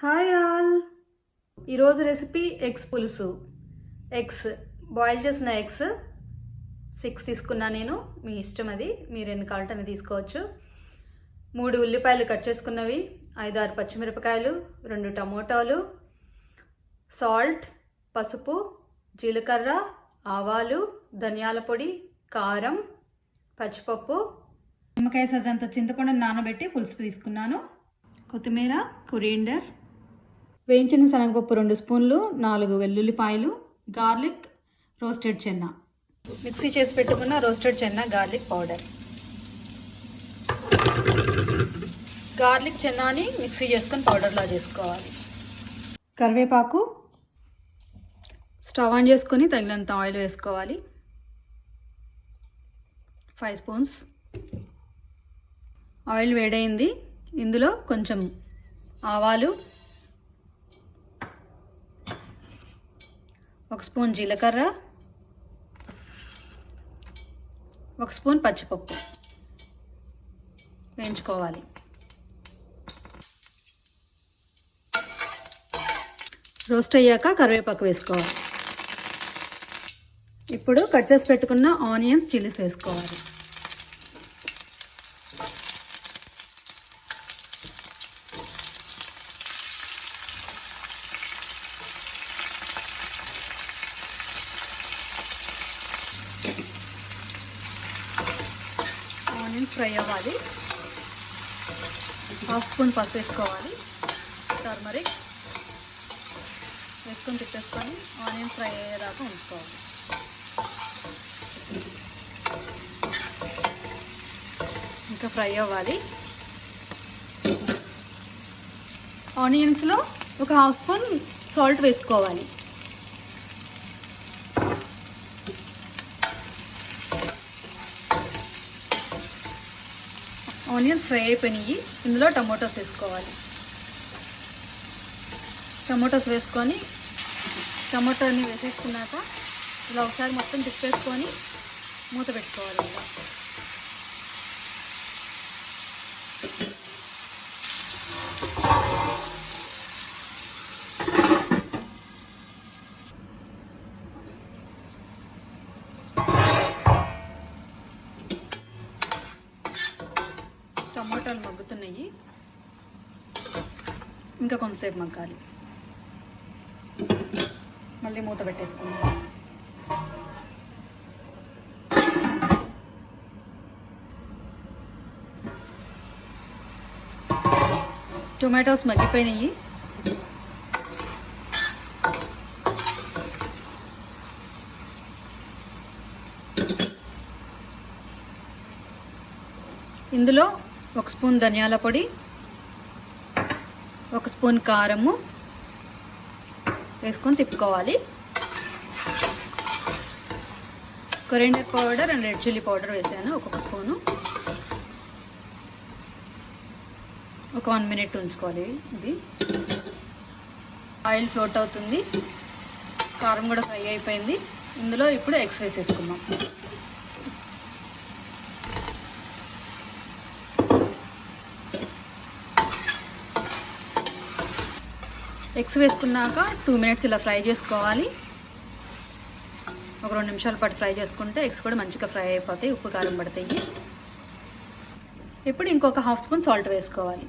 Hi all. ఈరోజు recipe eggs పులుసు. Eggs boil చేసిన ఎగ్స్ 6 తీసుకున్నా నేను. మీ ఇష్టం, అది మీరు ఎన్ని కావాలంటే తీసుకోవచ్చు. 3 ఉల్లిపాయలు కట్ చేసుకున్నవి, 5-6 పచ్చిమిరపకాయలు, 2 టమోటాలు, సాల్ట్, పసుపు, జీలకర్ర, ఆవాలు, ధనియాల పొడి, కారం, పచ్చిపప్పు, నిమ్మకాయ సజ్జంత చింతపండు నానబెట్టి పులుసు తీసుకున్నాను, కొత్తిమీర, కొరియండర్, వేయించిన శనగపప్పు 2 స్పూన్లు, 4 వెల్లుల్లిపాయలు, గార్లిక్, రోస్టెడ్ చెన్న, మిక్సీ చేసి పెట్టుకున్న రోస్టెడ్ చెన్న గార్లిక్ పౌడర్. గార్లిక్ చెన్నాని మిక్సీ చేసుకొని పౌడర్లా చేసుకోవాలి. కరివేపాకు, స్టవ్ ఆన్ చేసుకొని తగినంత ఆయిల్ వేసుకోవాలి. 5 స్పూన్స్ ఆయిల్ వేడైంది. ఇందులో కొంచెం ఆవాలు, 1 స్పూన్ జీలకర్ర, 1 స్పూన్ పచ్చిపప్పు వేయించుకోవాలి. రోస్ట్ అయ్యాక కరివేపాకు వేసుకోవాలి. ఇప్పుడు కట్ చేసి పెట్టుకున్న ఆనియన్స్, చిల్లీస్ వేసుకోవాలి. ఆనియన్స్ ఫ్రై అవ్వాలి. 1/2 స్పూన్ పసుపు వేసుకోవాలి. టర్మరిక్ వేసుకొని తిప్పేసుకొని ఆనియన్స్ ఫ్రై అయ్యేదాకా ఉంచుకోవాలి. ఇంకా ఫ్రై అవ్వాలి. ఆనియన్స్లో 1/2 స్పూన్ సాల్ట్ వేసుకోవాలి. ఆనియన్స్ ఫ్రై అయిపోయినాయి. ఇందులో టమోటాస్ వేసుకోవాలి. టమోటాస్ వేసుకొని టమోటాని వేసేసుకున్నాక ఇలా ఒకసారి మొత్తం తిప్పేసుకొని మూత పెట్టుకోవాలి. ఇలా టమోటాలు మగ్గుతున్నాయి. ఇంకా కొంతసేపు మగ్గాలి. మళ్ళీ మూత పెట్టేసుకుందాం. టొమాటోస్ మగ్గిపోయినాయి. ఇందులో 1 స్పూన్ ధనియాల పొడి, 1 స్పూన్ కారము వేసుకొని తిప్పుకోవాలి. Coriander powder and red chilli powder వేసాను, 1 స్పూను. ఒక 1 మినిట్ ఉంచుకోవాలి. ఇది ఆయిల్ ఫ్లోట్ అవుతుంది. కారం కూడా ఫ్రై అయిపోయింది. ఇందులో ఇప్పుడు ఎగ్స్ వేసేసుకుందాం. ఎగ్స్ వేసుకున్నాక 2 మినిట్స్ ఇలా ఫ్రై చేసుకోవాలి. ఒక 2 నిమిషాల పాటు ఫ్రై చేసుకుంటే ఎగ్స్ కూడా మంచిగా ఫ్రై అయిపోతాయి, ఉప్పు కారం పడతాయి. ఇప్పుడు ఇంకొక 1/2 స్పూన్ సాల్ట్ వేసుకోవాలి.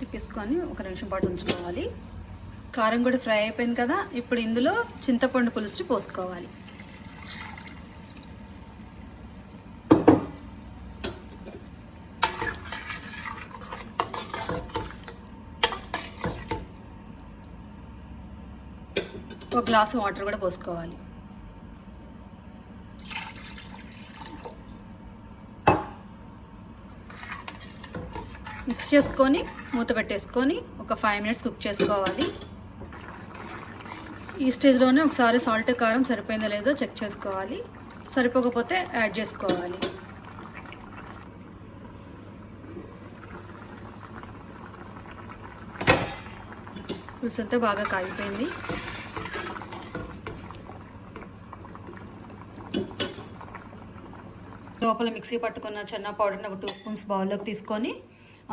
తిప్పేసుకొని 1 నిమిషం పాటు ఉంచుకోవాలి. కారం కూడా ఫ్రై అయిపోయింది కదా. ఇప్పుడు ఇందులో చింతపండు పులుసు పోసుకోవాలి. ఒక గ్లాసు వాటర్ కూడా పోసుకోవాలి. మిక్స్ చేసుకొని మూత పెట్టేసుకొని ఒక 5 మినిట్స్ కుక్ చేసుకోవాలి. ఈ స్టేజ్లోనే ఒకసారి సాల్ట్, కారం సరిపోయిందో లేదో చెక్ చేసుకోవాలి. సరిపోకపోతే యాడ్ చేసుకోవాలి. పులుసు అంతా బాగా కాగిపోయింది. లోపల మిక్సీ పట్టుకున్న చెన్నా పౌడర్ని ఒక 2 స్పూన్స్ బౌల్లోకి తీసుకొని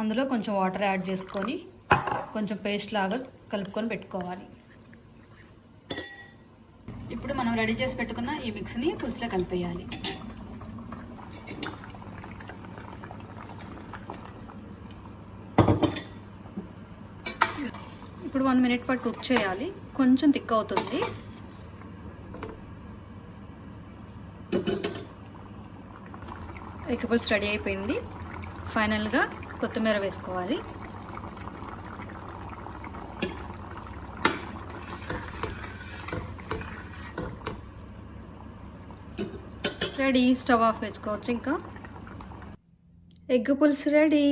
అందులో కొంచెం వాటర్ యాడ్ చేసుకొని కొంచెం పేస్ట్ లాగా కలుపుకొని పెట్టుకోవాలి. ఇప్పుడు మనం రెడీ చేసి పెట్టుకున్న ఈ మిక్స్ని పులుసులో కలిపేయాలి. ఇప్పుడు 1 మినిట్ పాటు కుక్ చేయాలి. కొంచెం థిక్ అవుతుంది. ఎగ్ పులుసు రెడీ అయిపోయింది. ఫైనల్గా కొత్తిమీర వేసుకోవాలి. రెడీ. స్టవ్ ఆఫ్ వేసుకోవచ్చు. ఇంకా ఎగ్ పులుసు రెడీ.